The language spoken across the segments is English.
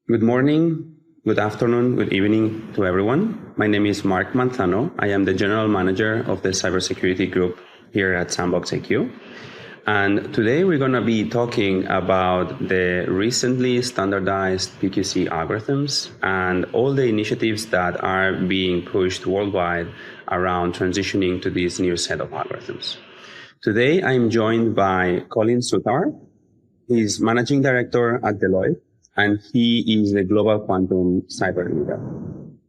Good morning, good afternoon, good evening to everyone. My name is Marc Manzano. I am the General Manager of the Cybersecurity Group here at SandboxAQ. And today we're going to be talking about the recently standardized PQC algorithms and all the initiatives that are being pushed worldwide around transitioning to this new set of algorithms. Today I'm joined by Colin Soutar. He's Managing Director at Deloitte, and he is the Global Quantum Cyber Leader.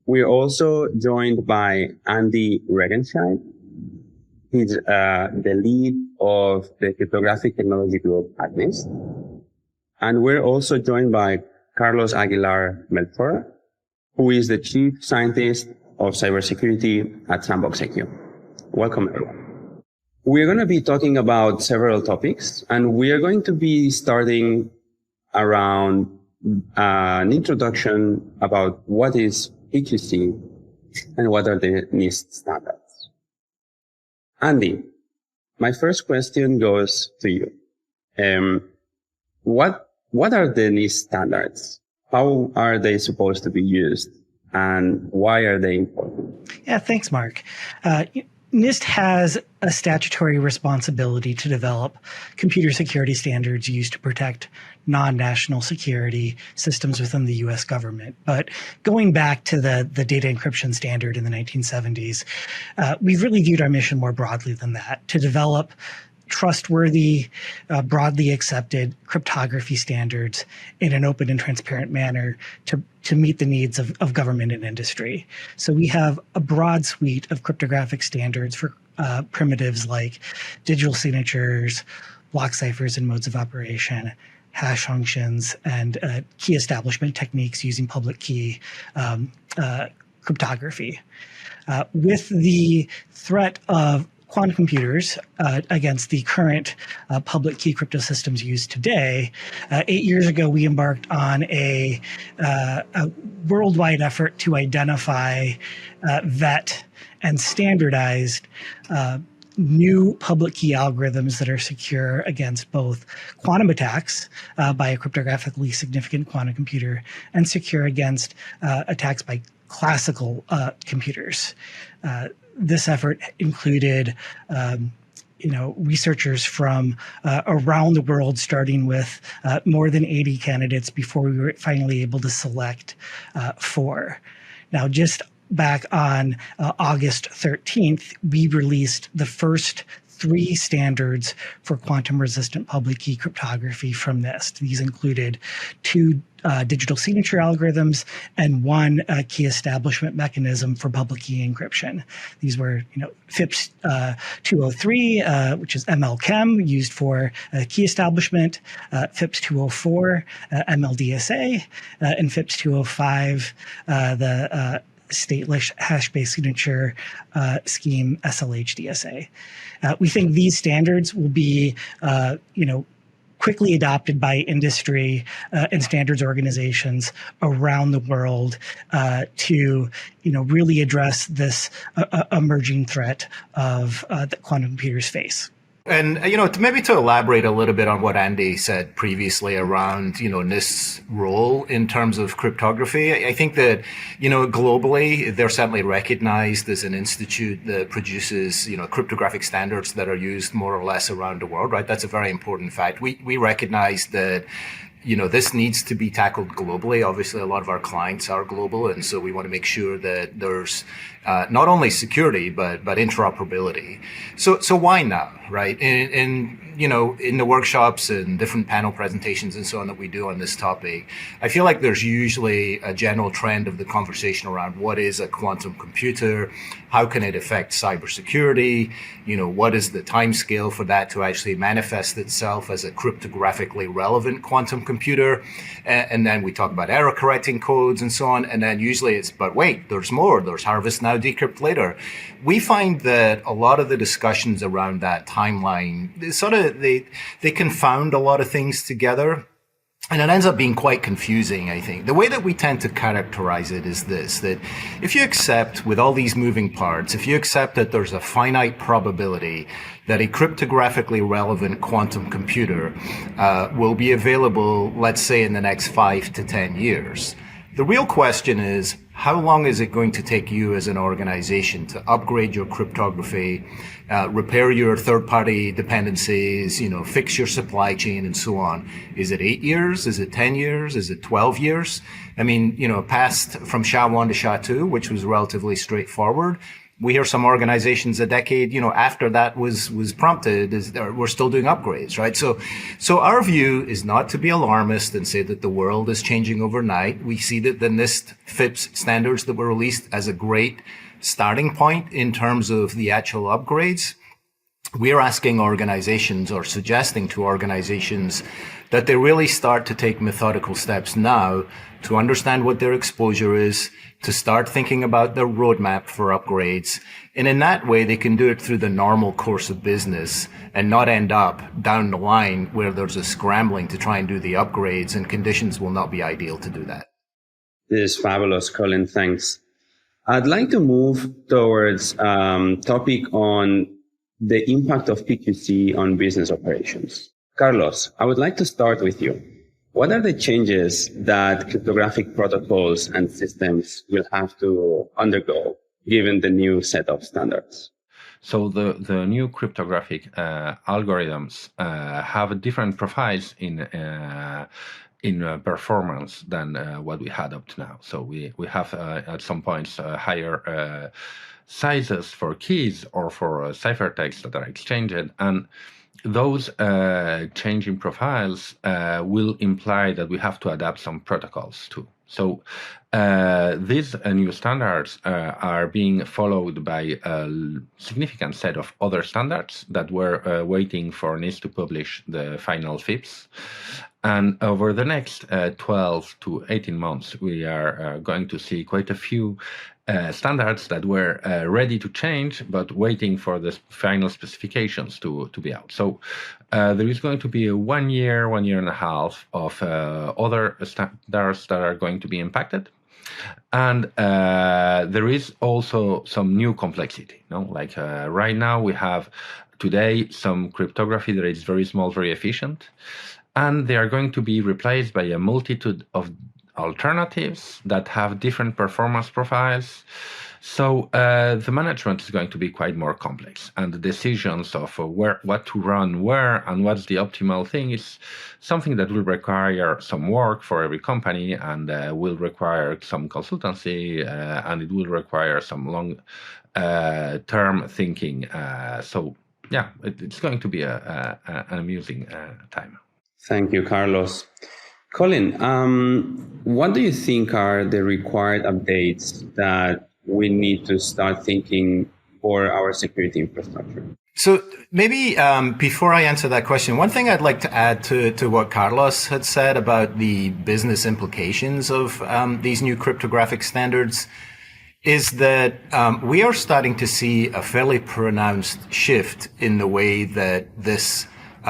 We're also joined by Andy Regenscheid. He's the lead of the Cryptographic Technology Group at NIST. And we're also joined by Carlos Aguilar-Melchor, who is the Chief Scientist of Cybersecurity at SandboxAQ. Welcome, everyone. We're going to be talking about several topics, and we are going to be starting around an introduction about what is PQC and what are the NIST standards. Andy, my first question goes to you. What are the NIST standards? How are they supposed to be used? And why are they important? Yeah, thanks, Mark. NIST has a statutory responsibility to develop computer security standards used to protect non-national security systems within the U.S. government. But going back to the data encryption standard in the 1970s, we've really viewed our mission more broadly than that, to develop trustworthy, broadly accepted cryptography standards in an open and transparent manner to meet the needs of government and industry. So we have a broad suite of cryptographic standards for primitives like digital signatures, block ciphers and modes of operation, hash functions, and key establishment techniques using public key cryptography. With the threat of quantum computers against the current public key crypto systems used today, 8 years ago, we embarked on a worldwide effort to identify, vet, and standardized new public key algorithms that are secure against both quantum attacks by a cryptographically significant quantum computer and secure against attacks by classical computers. This effort included, researchers from around the world, starting with more than 80 candidates before we were finally able to select 4. Now, just back on August 13th, we released the first 3 standards for quantum-resistant public key cryptography from NIST. These included 2 digital signature algorithms and 1 key establishment mechanism for public key encryption. These were, FIPS 203, which is ML-Chem, used for key establishment, FIPS 204, MLDSA, and FIPS 205, the stateless hash-based signature scheme, SLH-DSA. We think these standards will be, quickly adopted by industry and standards organizations around the world to, really address this emerging threat of that quantum computers face. And, maybe to elaborate a little bit on what Andy said previously around, NIST's role in terms of cryptography, I think that, globally, they're certainly recognized as an institute that produces, cryptographic standards that are used more or less around the world, right? That's a very important fact. We recognize that, this needs to be tackled globally. Obviously, a lot of our clients are global, and so we want to make sure that there's not only security but interoperability. So why now, right? In the workshops and different panel presentations and so on that we do on this topic, I feel like there's usually a general trend of the conversation around what is a quantum computer, how can it affect cybersecurity, what is the time scale for that to actually manifest itself as a cryptographically relevant quantum computer, and then we talk about error correcting codes and so on, and then usually it's, but wait, there's more, there's harvest now, decrypt later. We find that a lot of the discussions around that timeline, they confound a lot of things together. And it ends up being quite confusing, I think. The way that we tend to characterize it is this, that if you accept, with all these moving parts, if you accept that there's a finite probability that a cryptographically relevant quantum computer will be available, let's say, in the next 5 to 10 years. The real question is, how long is it going to take you as an organization to upgrade your cryptography, repair your third-party dependencies, fix your supply chain and so on? Is it 8 years? Is it 10 years? Is it 12 years? I mean, past from SHA-1 to SHA-2, which was relatively straightforward. We hear some organizations a decade, after that was prompted, we're still doing upgrades, right? So our view is not to be alarmist and say that the world is changing overnight. We see that the NIST FIPS standards that were released as a great starting point in terms of the actual upgrades. We're asking organizations or suggesting to organizations that they really start to take methodical steps now to understand what their exposure is, to start thinking about their roadmap for upgrades. And in that way, they can do it through the normal course of business and not end up down the line where there's a scrambling to try and do the upgrades and conditions will not be ideal to do that. This is fabulous, Colin. Thanks. I'd like to move towards topic on the impact of PQC on business operations. Carlos, I would like to start with you. What are the changes that cryptographic protocols and systems will have to undergo given the new set of standards? So the new cryptographic algorithms have different profiles in performance than what we had up to now. So we have at some points higher sizes for keys or for ciphertexts that are exchanged, and those changing profiles will imply that we have to adapt some protocols too. So these new standards are being followed by a significant set of other standards that were waiting for NIST to publish the final FIPS. And over the next 12 to 18 months, we are going to see quite a few standards that were ready to change, but waiting for the final specifications to be out. So there is going to be a 1 year, 1.5 years of other standards that are going to be impacted. And there is also some new complexity. Like right now we have today some cryptography that is very small, very efficient, and they are going to be replaced by a multitude of alternatives that have different performance profiles. So the management is going to be quite more complex, and the decisions of what to run where and what's the optimal thing is something that will require some work for every company, and will require some consultancy, and it will require some long-term thinking. So yeah, it's going to be an amusing time. Thank you, Carlos. Colin, what do you think are the required updates that we need to start thinking for our security infrastructure? So maybe before I answer that question, one thing I'd like to add to what Carlos had said about the business implications of these new cryptographic standards is that we are starting to see a fairly pronounced shift in the way that this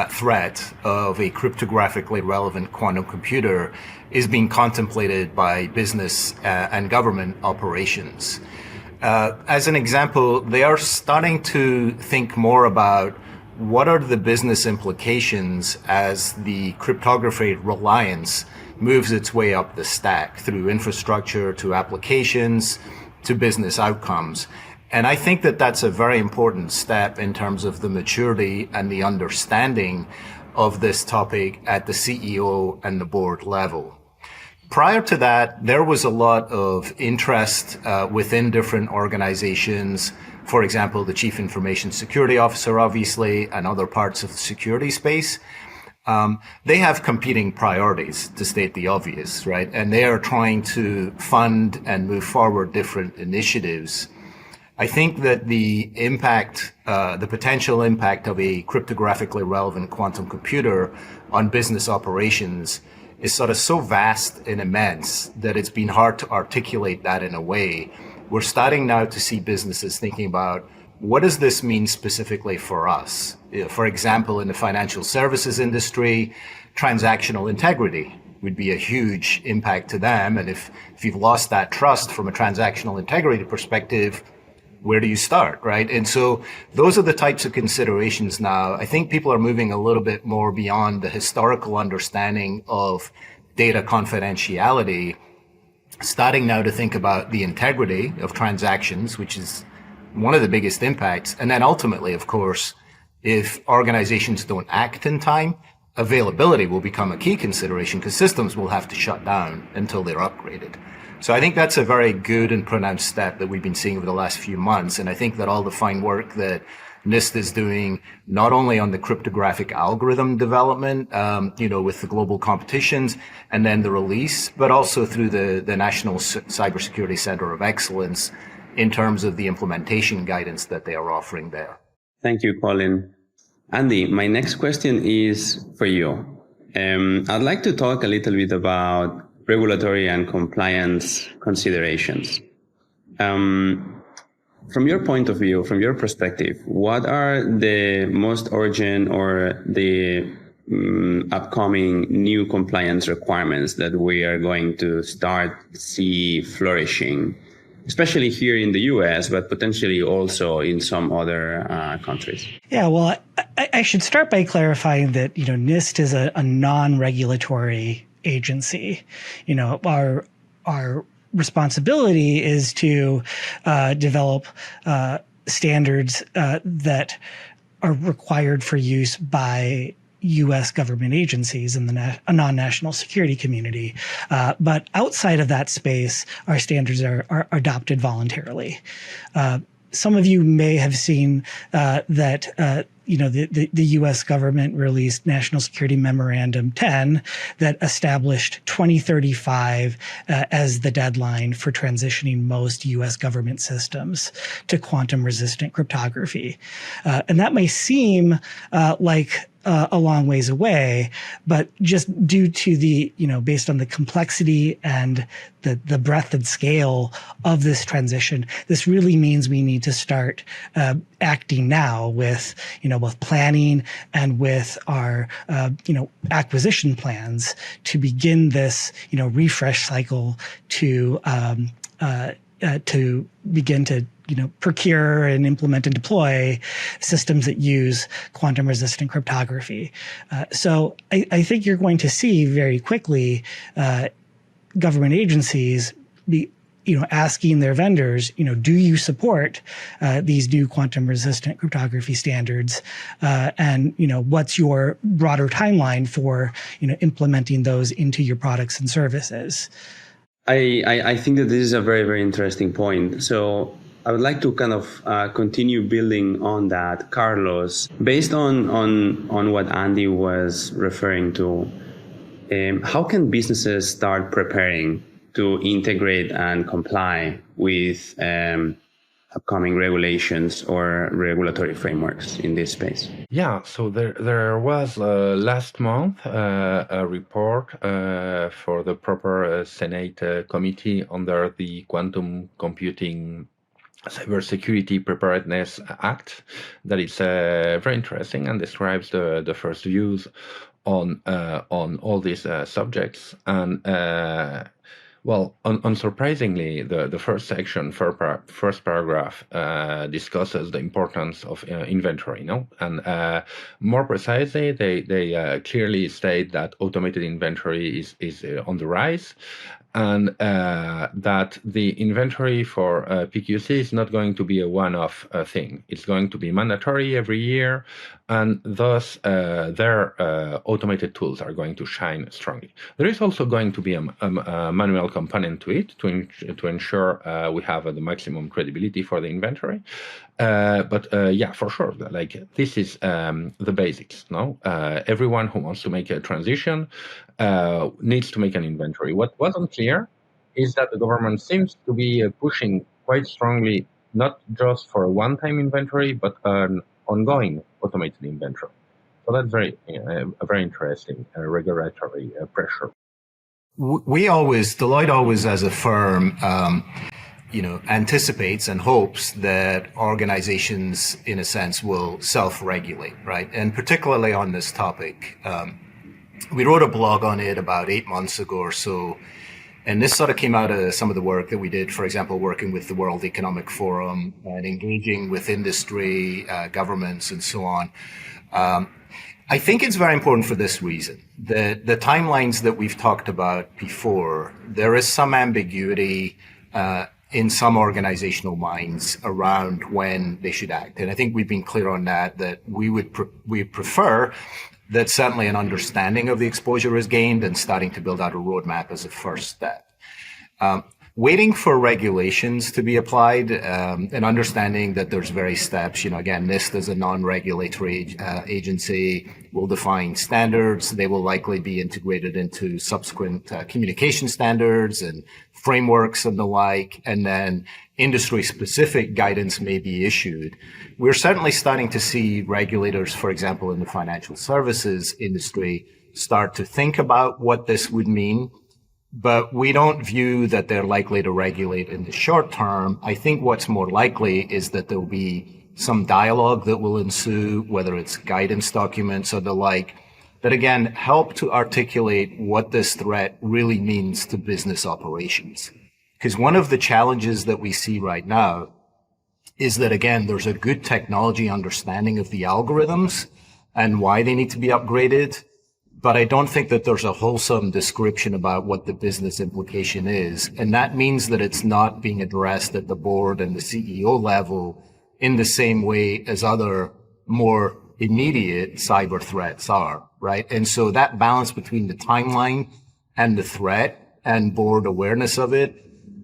threat of a cryptographically relevant quantum computer is being contemplated by business and government operations. As an example, they are starting to think more about what are the business implications as the cryptography reliance moves its way up the stack through infrastructure to applications to business outcomes. And I think that that's a very important step in terms of the maturity and the understanding of this topic at the CEO and the board level. Prior to that, there was a lot of interest within different organizations. For example, the Chief Information Security Officer, obviously, and other parts of the security space. They have competing priorities, to state the obvious, right? And they are trying to fund and move forward different initiatives. I think that the impact, the potential impact of a cryptographically relevant quantum computer on business operations is sort of so vast and immense that it's been hard to articulate that in a way. We're starting now to see businesses thinking about what does this mean specifically for us? For example, in the financial services industry, transactional integrity would be a huge impact to them. And if you've lost that trust from a transactional integrity perspective, where do you start, right? And so those are the types of considerations now. I think people are moving a little bit more beyond the historical understanding of data confidentiality, starting now to think about the integrity of transactions, which is one of the biggest impacts. And then ultimately, of course, if organizations don't act in time, availability will become a key consideration because systems will have to shut down until they're upgraded. So I think that's a very good and pronounced step that we've been seeing over the last few months. And I think that all the fine work that NIST is doing, not only on the cryptographic algorithm development, with the global competitions and then the release, but also through the National Cybersecurity Center of Excellence in terms of the implementation guidance that they are offering there. Thank you, Colin. Andy, my next question is for you. I'd like to talk a little bit about regulatory and compliance considerations. From your point of view, from your perspective, what are the most urgent or the upcoming new compliance requirements that we are going to start see flourishing, especially here in the US, but potentially also in some other countries? Yeah, well, I should start by clarifying that, NIST is a non-regulatory agency. Our responsibility is to develop standards that are required for use by U.S. government agencies in the non-national security community. But outside of that space, our standards are adopted voluntarily. Some of you may have seen that the U.S. government released National Security Memorandum 10 that established 2035 as the deadline for transitioning most U.S. government systems to quantum-resistant cryptography. And that may seem like a long ways away, but just due to the, based on the complexity and the breadth and scale of this transition, this really means we need to start acting now with, both planning and with our, acquisition plans to begin this, refresh cycle to begin to procure and implement and deploy systems that use quantum-resistant cryptography. So I think you're going to see very quickly government agencies be, asking their vendors, do you support these new quantum-resistant cryptography standards? And what's your broader timeline for implementing those into your products and services? I think that this is a very, very interesting point. So I would like to kind of continue building on that, Carlos. Based on what Andy was referring to, how can businesses start preparing to integrate and comply with upcoming regulations or regulatory frameworks in this space? Yeah, so there was last month a report for the proper Senate committee under the Quantum Computing Cybersecurity Preparedness Act that is very interesting and describes the first views on all these subjects. And unsurprisingly, the first section, first paragraph, discusses the importance of inventory, and more precisely, they clearly state that automated inventory is on the rise, and that the inventory for PQC is not going to be a one-off thing. It's going to be mandatory every year, and thus their automated tools are going to shine strongly. There is also going to be a manual component to it to ensure we have the maximum credibility for the inventory. But for sure, this is the basics. Everyone who wants to make a transition needs to make an inventory. What wasn't clear is that the government seems to be pushing quite strongly, not just for a one-time inventory, but an ongoing automated inventory. So that's a very interesting regulatory pressure. Deloitte always as a firm, anticipates and hopes that organizations, in a sense, will self-regulate, right? And particularly on this topic, we wrote a blog on it about 8 months ago or so, And this sort of came out of some of the work that we did, for example, working with the World Economic Forum and engaging with industry, governments, and so on. I think it's very important for this reason. The timelines that we've talked about before, there is some ambiguity in some organizational minds around when they should act. And I think we've been clear on that we prefer that certainly an understanding of the exposure is gained and starting to build out a roadmap as a first step. Waiting for regulations to be applied and understanding that there's various steps. Again, NIST as a non-regulatory agency will define standards. They will likely be integrated into subsequent communication standards and frameworks and the like, and then industry-specific guidance may be issued. We're certainly starting to see regulators, for example, in the financial services industry, start to think about what this would mean. But we don't view that they're likely to regulate in the short term. I think what's more likely is that there'll be some dialogue that will ensue, whether it's guidance documents or the like, that again help to articulate what this threat really means to business operations. Because one of the challenges that we see right now is that, again, there's a good technology understanding of the algorithms and why they need to be upgraded. But I don't think that there's a wholesome description about what the business implication is. And that means that it's not being addressed at the board and the CEO level in the same way as other more immediate cyber threats are, right? And so that balance between the timeline and the threat and board awareness of it,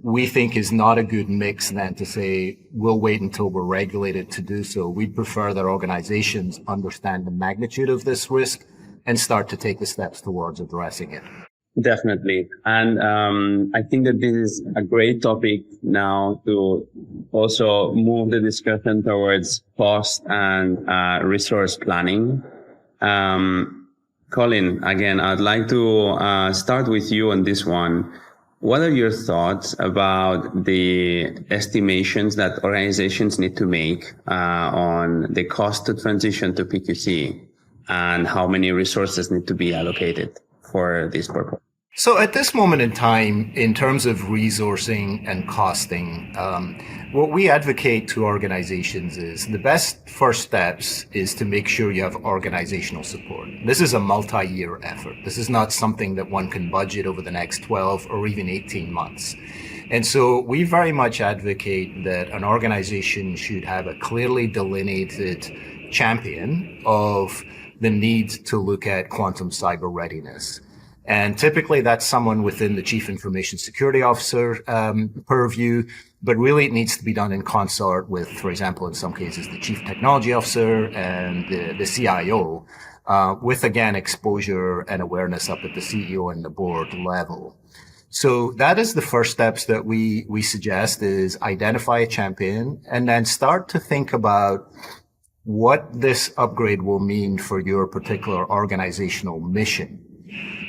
we think is not a good mix then to say, we'll wait until we're regulated to do so. We'd prefer that organizations understand the magnitude of this risk and start to take the steps towards addressing it. Definitely. And I think that this is a great topic now to also move the discussion towards cost and resource planning. Colin, again, I'd like to start with you on this one. What are your thoughts about the estimations that organizations need to make on the cost to transition to PQC? And how many resources need to be allocated for this purpose? So at this moment in time, in terms of resourcing and costing, what we advocate to organizations is the best first steps is to make sure you have organizational support. This is a multi-year effort. This is not something that one can budget over the next 12 or even 18 months. And so we very much advocate that an organization should have a clearly delineated champion of the need to look at quantum cyber readiness. And typically that's someone within the Chief Information Security Officer purview, but really it needs to be done in consort with, for example, in some cases, the Chief Technology Officer and the CIO, with, again, exposure and awareness up at the CEO and the board level. So that is the first steps that we suggest is identify a champion and then start to think about what this upgrade will mean for your particular organizational mission.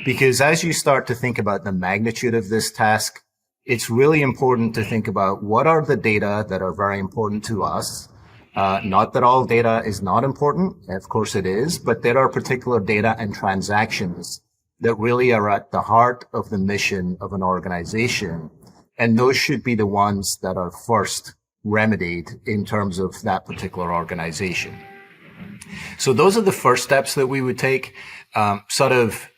Because as you start to think about the magnitude of this task, it's really important to think about what are the data that are very important to us. Not that all data is not important. Of course it is, but there are particular data and transactions that really are at the heart of the mission of an organization. And those should be the ones that are first remedied in terms of that particular organization. So those are the first steps that we would take, sort of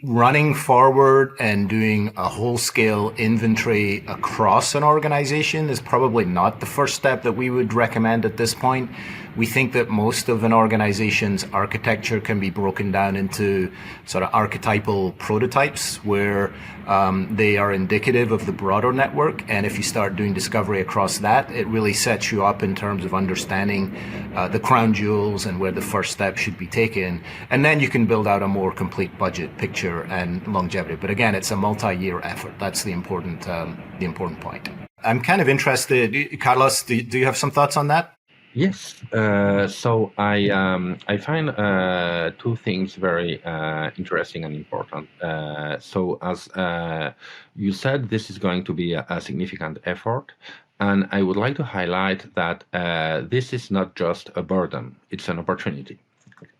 running forward and doing a whole-scale inventory across an organization is probably not the first step that we would recommend at this point. We think that most of an organization's architecture can be broken down into sort of archetypal prototypes where they are indicative of the broader network. And if you start doing discovery across that, it really sets you up in terms of understanding the crown jewels and where the first step should be taken. And then you can build out a more complete budget picture and longevity. But again, it's a multi-year effort. That's the important point. I'm kind of interested, Carlos, do you have some thoughts on that? Yes. So I find two things very interesting and important. So as you said, this is going to be a significant effort. And I would like to highlight that this is not just a burden, it's an opportunity.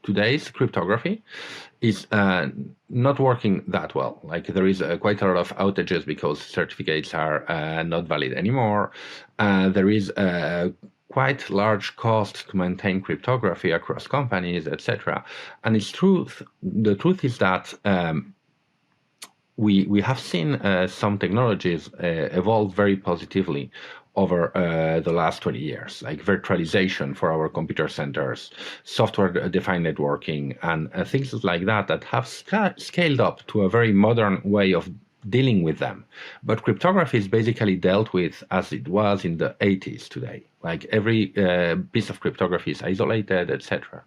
today's cryptography is not working that well. Like there is quite a lot of outages because certificates are not valid anymore. There is quite large cost to maintain cryptography across companies, etc. And the truth is that we have seen some technologies evolve very positively over the last 20 years, like virtualization for our computer centers, software-defined networking, and things like that that have scaled up to a very modern way of dealing with them. But cryptography is basically dealt with as it was in the 80s today. Like every piece of cryptography is isolated, etc.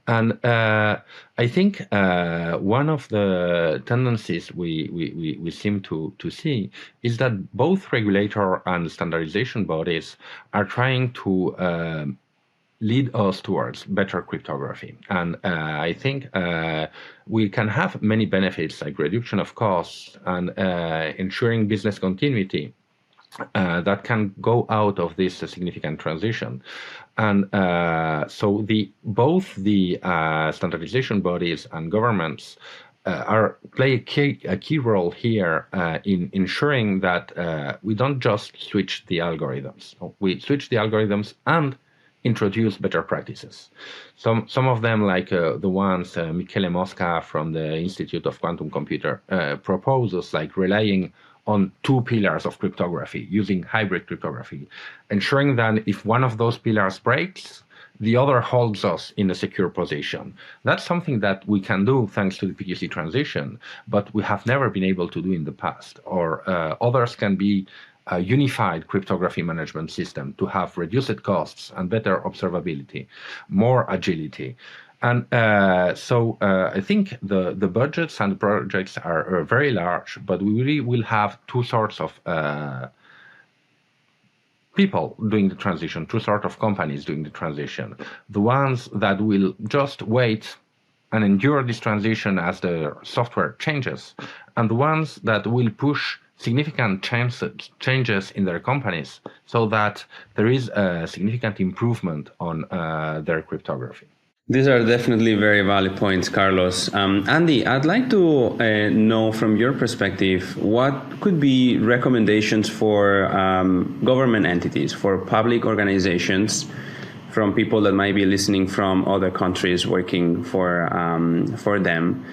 And I think one of the tendencies we seem to see is that both regulator and standardization bodies are trying to lead us towards better cryptography. And I think we can have many benefits like reduction of costs and ensuring business continuity that can go out of this significant transition. And so both the standardization bodies and governments play a key role here in ensuring that we don't just switch the algorithms. We switch the algorithms and introduce better practices. Some of them, like the ones Michele Mosca from the Institute of Quantum Computer proposes, like relying on two pillars of cryptography, using hybrid cryptography, ensuring that if one of those pillars breaks, the other holds us in a secure position. That's something that we can do thanks to the PQC transition, but we have never been able to do in the past. Or others can be a unified cryptography management system to have reduced costs and better observability, more agility. And so I think the budgets and the projects are very large, but we really will have two sorts of people doing the transition, two sorts of companies doing the transition. The ones that will just wait and endure this transition as the software changes, and the ones that will push significant changes in their companies so that there is a significant improvement on their cryptography. These are definitely very valid points, Carlos. Andy, I'd like to know from your perspective, what could be recommendations for government entities, for public organizations, from people that might be listening from other countries working for them?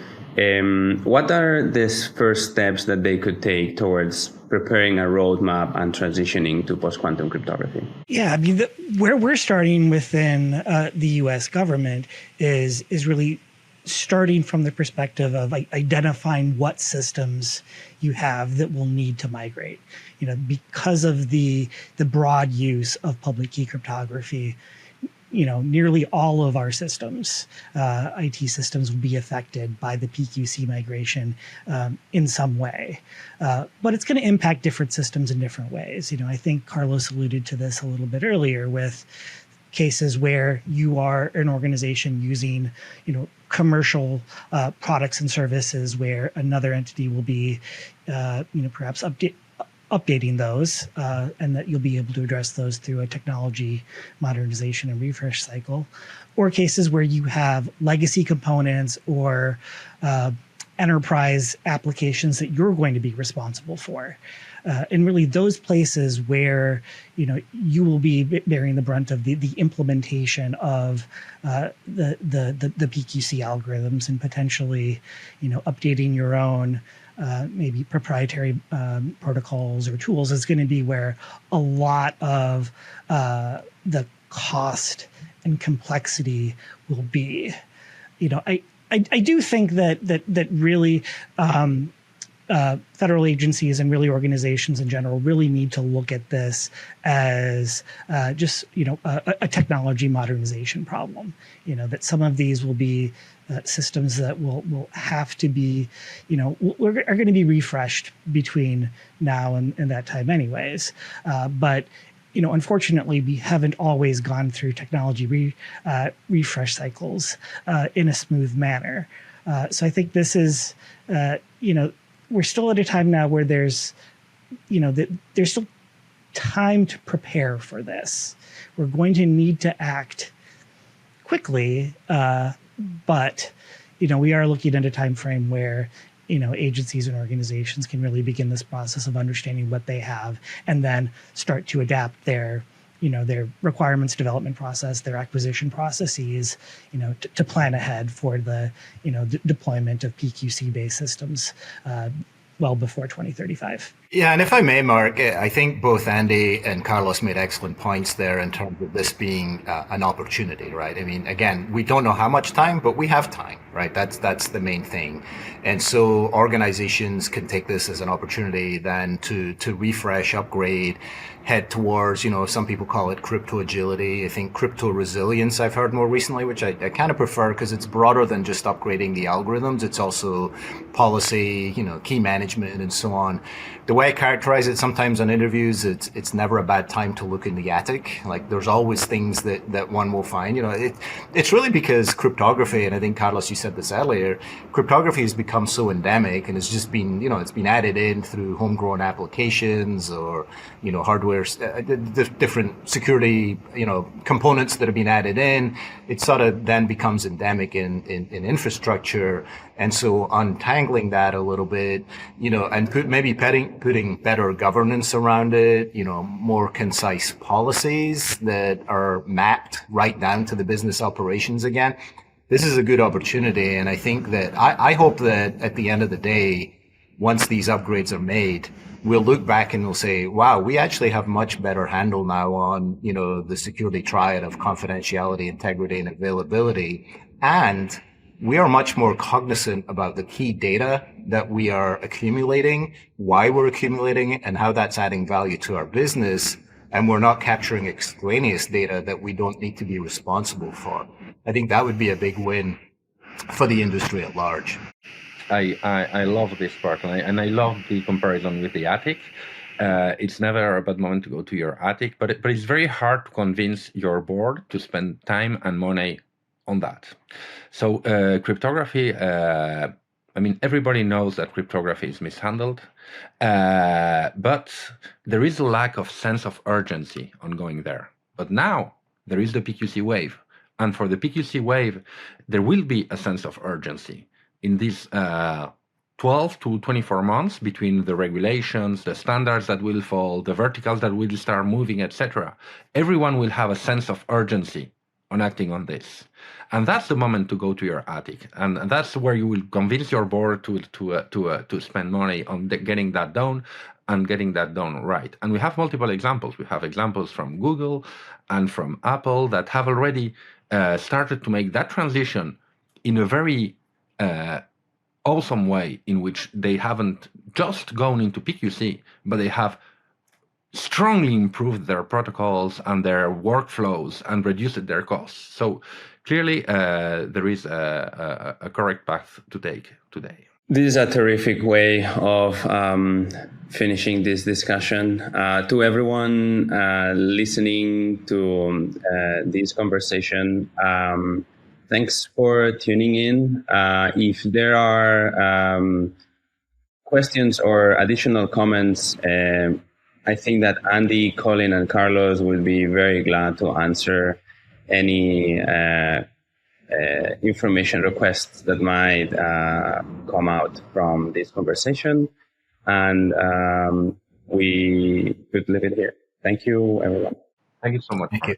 What are these first steps that they could take towards preparing a roadmap and transitioning to post-quantum cryptography? Yeah, I mean, where we're starting within the U.S. government is really starting from the perspective of identifying what systems you have that will need to migrate. You know, because of the broad use of public key cryptography, you know, nearly all of our systems, IT systems, will be affected by the PQC migration in some way. But it's going to impact different systems in different ways. You know, I think Carlos alluded to this a little bit earlier with cases where you are an organization using, you know, commercial products and services where another entity will be, you know, perhaps updating those, and that you'll be able to address those through a technology modernization and refresh cycle, or cases where you have legacy components or enterprise applications that you're going to be responsible for. And really those places where, you know, you will be bearing the brunt of the implementation of the PQC algorithms and potentially, you know, updating your own maybe proprietary protocols or tools is going to be where a lot of the cost and complexity will be. You know, I do think that really federal agencies and really organizations in general really need to look at this as just, you know, a technology modernization problem. You know, that some of these will be systems that will have to be, you know, are going to be refreshed between now and that time anyways. But, you know, unfortunately, we haven't always gone through technology refresh cycles in a smooth manner. So I think this is, you know, we're still at a time now where there's, you know, there's still time to prepare for this. We're going to need to act quickly, But, we are looking at a time frame where, agencies and organizations can really begin this process of understanding what they have and then start to adapt their requirements development process, their acquisition processes, to plan ahead for the, deployment of PQC-based systems well before 2035. Yeah, and if I may, Mark, I think both Andy and Carlos made excellent points there in terms of this being an opportunity, right? I mean, again, we don't know how much time, but we have time, right? That's the main thing. And so organizations can take this as an opportunity then to refresh, upgrade, head towards, some people call it crypto agility. I think crypto resilience I've heard more recently, which I kind of prefer because it's broader than just upgrading the algorithms. It's also policy, key management and so on. The way I characterize it sometimes on interviews, it's never a bad time to look in the attic. Like there's always things that one will find. It's really because cryptography, and I think Carlos, you said this earlier, cryptography has become so endemic and it's just been, it's been added in through homegrown applications or, hardware, different security, components that have been added in. It sort of then becomes endemic in infrastructure. And so untangling that a little bit, and putting better governance around it, more concise policies that are mapped right down to the business operations again. This is a good opportunity. And I think that I hope that at the end of the day, once these upgrades are made, we'll look back and we'll say, wow, we actually have much better handle now on, the security triad of confidentiality, integrity, and availability. And we are much more cognizant about the key data that we are accumulating, why we're accumulating it, and how that's adding value to our business. And we're not capturing extraneous data that we don't need to be responsible for. I think that would be a big win for the industry at large. I love this part, and I love the comparison with the attic. It's never a bad moment to go to your attic, but it's very hard to convince your board to spend time and money on that. So cryptography, everybody knows that cryptography is mishandled, but there is a lack of sense of urgency on going there. But now there is the PQC wave. And for the PQC wave, there will be a sense of urgency in these 12 to 24 months between the regulations, the standards that will fall, the verticals that will start moving, etc. Everyone will have a sense of urgency on acting on this. And that's the moment to go to your attic. And that's where you will convince your board to spend money on getting that done and getting that done right. And we have multiple examples. We have examples from Google and from Apple that have already started to make that transition in a very awesome way, in which they haven't just gone into PQC, but they have strongly improved their protocols and their workflows and reduced their costs. So clearly, there is a correct path to take today. This is a terrific way of finishing this discussion. To everyone listening to this conversation, thanks for tuning in. If there are questions or additional comments, I think that Andy, Colin, and Carlos will be very glad to answer any information requests that might come out from this conversation. And we could leave it here. Thank you, everyone. Thank you so much. Thank you.